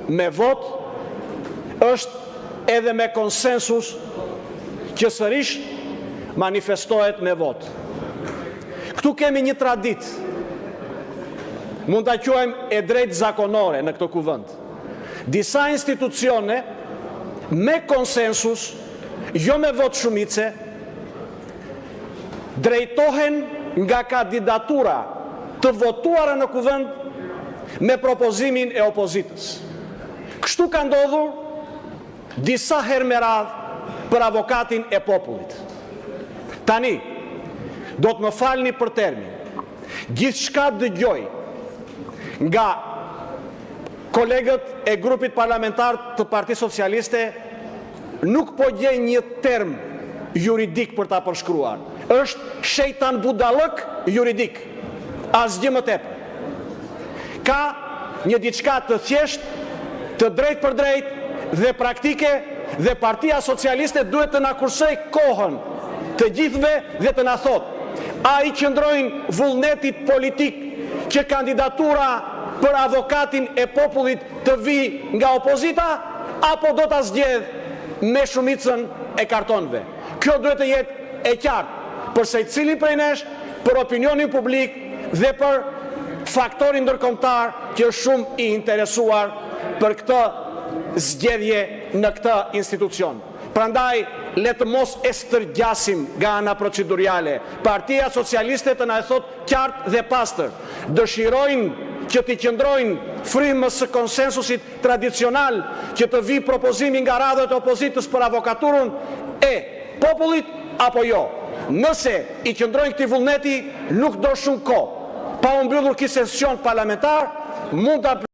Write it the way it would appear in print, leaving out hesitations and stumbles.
me vot, është edhe me konsensus që sërish manifestohet me vot. Këtu kemi një tradit, mund të quajmë e drejt zakonore në këtë kuvend. Disa institucione me konsensus, jo me vot shumice, drejtohen nga kandidatura të votuara në kuvend me propozimin e opozitës. Kështu ka ndodhur disa herë me radhë për avokatin e popullit. Tani, do të më falni për termin, gjithçka dëgjoj nga kolegët e grupit parlamentar të Partisë Socialiste nuk po gjej një term juridik për ta përshkruar. Është shejtan budallëk juridik, asgjë më tepër. Ka një diçka të thjesht, të drejt për drejt dhe praktike, dhe Partia Socialiste duhet të na kursoj kohën të gjithëve dhe të na thotë: a i qëndrojnë vullnetit politik që kandidatura për avokatin e popullit të vi nga opozita, apo do të zgjedh me shumicën e kartonëve? Kjo duhet të jetë e qartë për secilin prej nesh, për opinionin publik dhe për faktorin ndërkombëtar që është shumë i interesuar për këtë zgjedhje në këtë institucion. Prandaj, le të mos e stërgjasim nga ana procedurale. Partia Socialiste të na e thot qartë dhe pastër, dëshirojnë që të qëndrojnë frymës së konsensusit tradicional, që të vi propozimi nga radhët e opozitës për avokaturën e popullit apo jo. Nëse i qëndrojnë këtij vullneti, nuk do shumë kohë, pa u mbyllur ky sesion parlamentar, mund ta